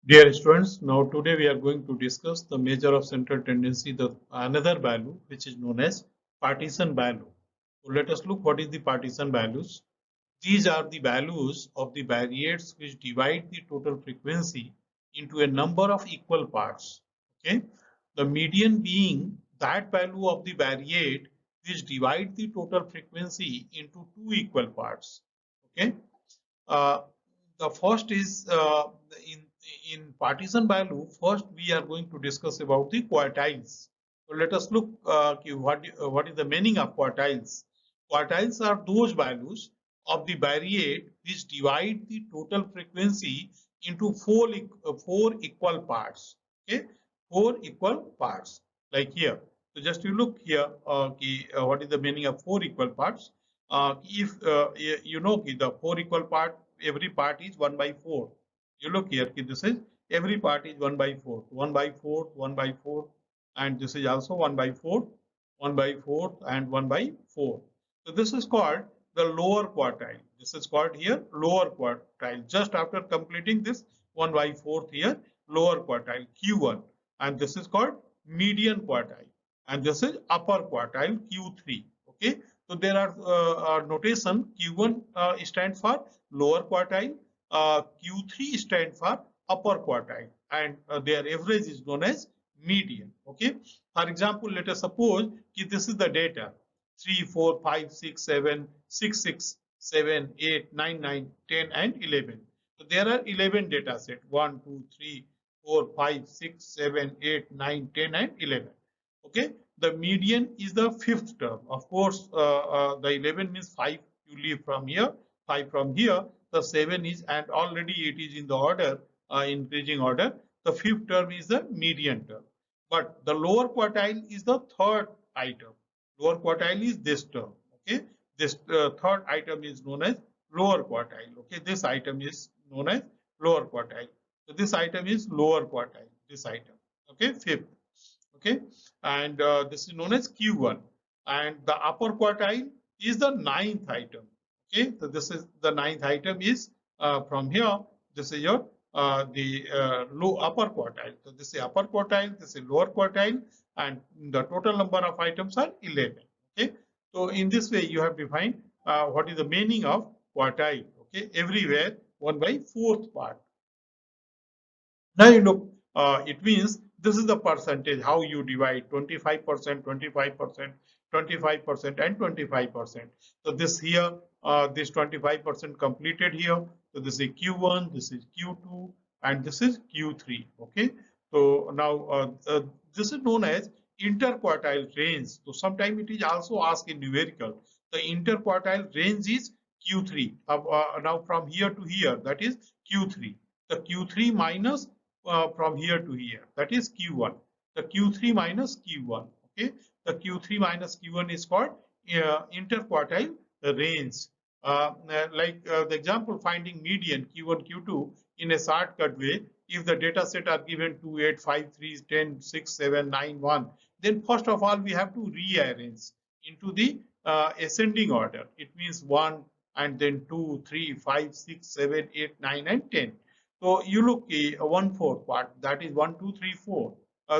Dear students, now today we are going to discuss the measure of central tendency, the another value which is known as partition value. So let us look what is the partition values. These are the values of the variates which divide the total frequency into a number of equal parts. Okay, the median being that value of the variate which divide the total frequency into two equal parts. Okay, uh, the first is in in partition value. First, we are going to discuss about the quartiles. So let us look what is the meaning of quartiles. Quartiles are those values of the variate which divide the total frequency into four equal parts. Okay, four equal parts. Like here. So just you look here. What is the meaning of four equal parts? If you know the four equal part, every part is 1 by 4. You look here, this is every part is 1 by 4, 1 by 4, 1 by 4, and this is also 1 by 4, 1 by 4, and 1 by 4. So this is called the lower quartile. This is called here lower quartile. Just after completing this 1 by 4th here, lower quartile Q1, and this is called median quartile, and this is upper quartile Q3. Okay, so there are notation. Q1 stands for lower quartile, Q3 stands for upper quartile, and their average is known as median. Okay, for example, let us suppose this is the data 3, 4, 5, 6, 7, 6, 6, 7, 8, 9, 9, 10, and 11. So there are 11 data set 1, 2, 3, 4, 5, 6, 7, 8, 9, 10, and 11. Okay, the median is the fifth term. Of course, the 11 means 5. You leave from here, 5 from here. The 7 is, and already it is in the order, increasing order. The fifth term is the median term. But the lower quartile is the third item. Lower quartile is this term. Okay, this third item is known as lower quartile. Okay, this item is known as lower quartile. So this item is lower quartile. This item. Okay, fifth. Okay, and this is known as Q1, and the upper quartile is the ninth item. Okay, so this is the ninth item is from here. This is your the low upper quartile. So this is upper quartile, this is lower quartile, and the total number of items are 11. Okay, so in this way you have defined what is the meaning of quartile. Okay, everywhere 1 by 4th part. Now you look, it means this is the percentage, how you divide 25%, 25%, 25%, and 25%. So this here, this 25% completed here. So this is Q1, this is Q2, and this is Q3. Okay. So now this is known as interquartile range. So sometimes it is also asked in numerical. The interquartile range is Q3. Now from here to here, that is Q3. The Q3 minus from here to here, that is Q1. The Q3 minus Q1. Okay, the Q3 minus Q1 is called interquartile range. The example, finding median Q1 Q2 in a shortcut way. If the data set are given 2, 8, 5, 3, 10, 6, 7, 9, 1, then first of all we have to rearrange into the ascending order. It means 1, and then 2, 3, 5, 6, 7, 8, 9, and 10. So you look a 1/4 part, that is 1, 2, 3, 4,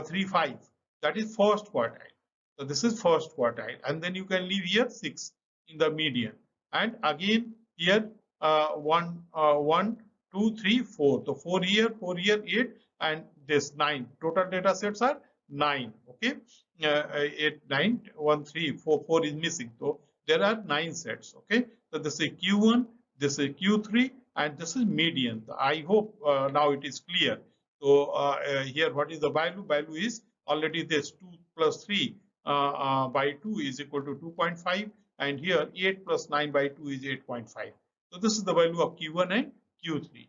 3, 5. That is first quartile. So this is first quartile, and then you can leave here 6 in the median, and again here 1, 2, 3, 4. So 4 here, 8, and this 9. Total data sets are 9. Okay, 8, 9, 1, 3, 4. 4 is missing. So there are 9 sets. Okay, so this is Q1, this is Q3, and this is median. I hope now it is clear. So here, what is the value? Value is already this 2 plus 3 by 2 is equal to 2.5, and here 8 plus 9 by 2 is 8.5. So this is the value of Q1 and Q3.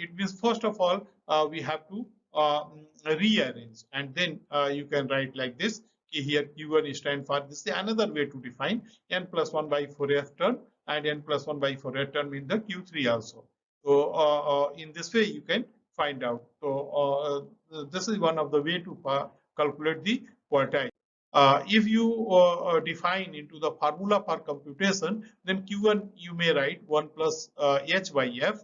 It means first of all we have to rearrange, and then you can write like this. Here Q1 stands for, this is another way to define n plus 1 by 4th term, and n plus 1 by 4th term in the Q3 also. So in this way you can find out. So this is one of the way to calculate the quartile. If you define into the formula for computation, then Q1 you may write 1 plus h by f,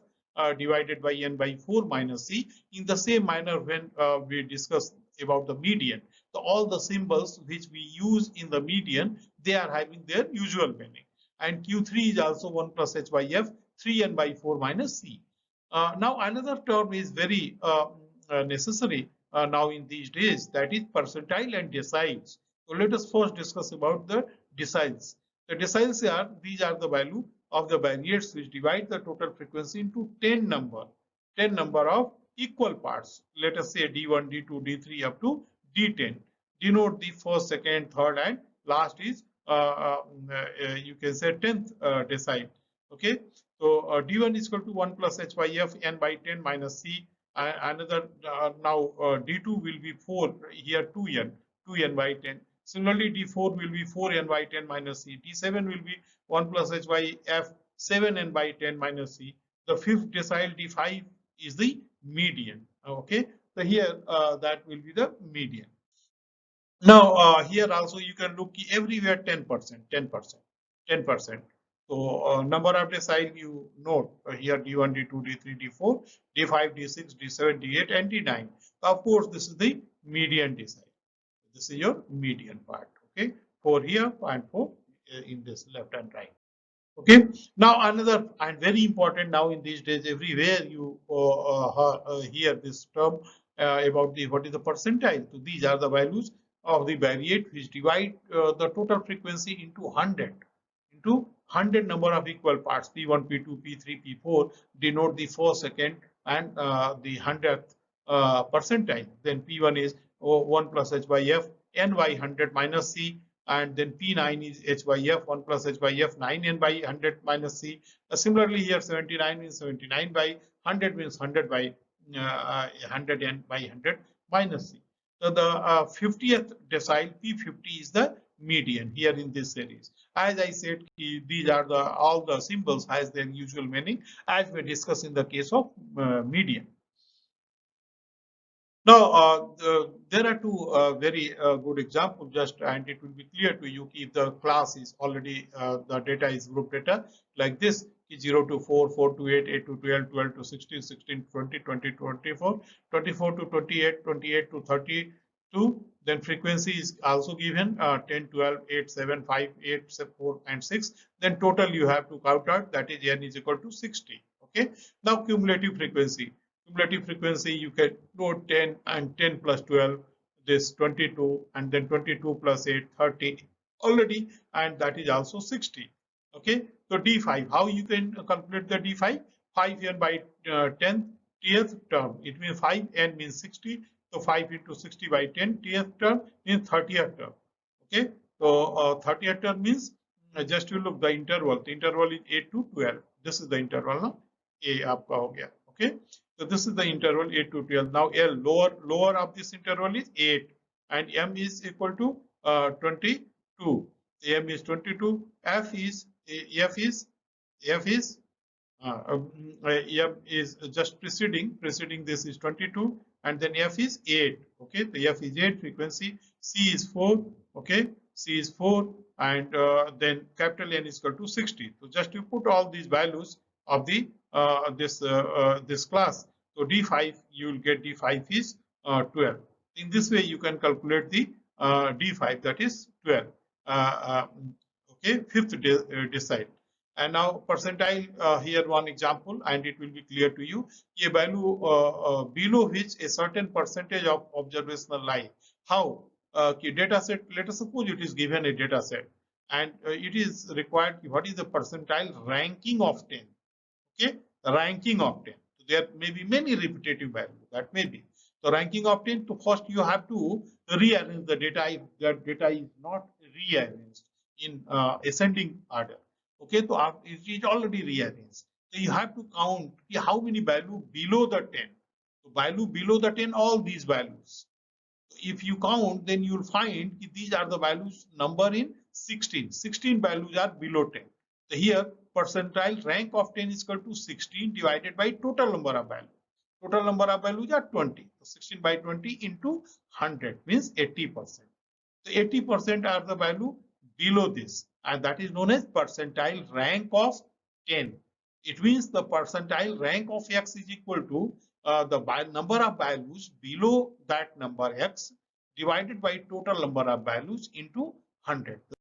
divided by n by 4 minus c. In the same manner, when we discuss about the median, so all the symbols which we use in the median, they are having their usual meaning. And Q3 is also 1 plus h by f, 3n by 4 minus c. Now another term is very necessary now in these days, that is percentile and deciles. So let us first discuss about the deciles. The deciles are, these are the value of the variates which divide the total frequency into 10 number of equal parts. Let us say D1, D2, D3 up to D10. Denote the first, second, third, and last is you can say 10th decile. Okay, so D1 is equal to 1 plus h by f n by 10 minus c. Another now D2 will be 4 here 2n by 10. Similarly, D4 will be 4n by 10 minus c. D7 will be 1 plus h by f 7n by 10 minus c. The fifth decile D5 is the median. Okay, so here that will be the median. Now here also you can look everywhere 10%, 10%, 10%. So number of decile you note here D1, D2, D3, D4, D5, D6, D7, D8, and D9. Of course, this is the median decile. This is your median part. Okay, 4 here and 4 in this left and right. Okay, now another and very important now in these days, everywhere you hear this term about the what is the percentile. So these are the values of the variate which divide the total frequency into 100 number of equal parts. P1, P2, P3, P4 denote the first, second, and the 100th percentile. Then P1 is 1 plus h by f n by 100 minus c. And then P9 is h by f, 1 plus h by f, 9n by 100 minus c. Similarly, here 79 means 79 by 100 means 100 by 100n by 100 minus c. So the 50th decile P50 is the median here in this series. As I said, these are all the symbols has their usual meaning, as we discussed in the case of median. Now, there are two very good examples, just and it will be clear to you if the class is already, the data is group data like this, 0 to 4, 4 to 8, 8 to 12, 12 to 16, 16 to 20, 20 to 24, 24 to 28, 28 to 32. Then frequency is also given 10, 12, 8, 7, 5, 8, 4, and 6. Then total you have to count out, that is n is equal to 60. Okay. Now cumulative frequency. Cumulative frequency you can note 10 and 10 plus 12, this 22, and then 22 plus 8, 30 already, and that is also 60. Okay, so D5, how you can calculate the D5? 5n by 10th term, it means 5n means 60, so 5 into 60 by 10 10th term means 30th term. Okay, so 30th term means just you look the interval is 8 to 12. This is the interval now, A आपका हो गया. Okay, so this is the interval 8 to 12. Now L lower of this interval is 8 and M is equal to 22. M is 22. F is M is just preceding this is 22 and then F is 8. Okay, the F is 8 frequency. C is 4. Okay, C is 4 and then capital N is equal to 60. So just you put all these values of the this class. So D5 you will get D5 is 12. In this way you can calculate the D5, that is 12. Okay, fifth decile. And now percentile, here one example and it will be clear to you. A value below which a certain percentage of observational lie. How? Data set, let us suppose it is given a data set and it is required, what is the percentile ranking of 10? Okay, ranking of 10. So there may be many repetitive values, that may be. So ranking of 10, to first you have to rearrange the data if that data is not rearranged in ascending order. Okay, so it is already rearranged. So you have to count how many value below the 10. So value below the 10, all these values. So if you count, then you will find these are the values number in 16. 16 values are below 10. So here percentile rank of 10 is equal to 16 divided by total number of values. Total number of values are 20. So 16 by 20 into 100 means 80%. So 80% are the value below this, and that is known as percentile rank of 10. It means the percentile rank of x is equal to the number of values below that number x divided by total number of values into 100.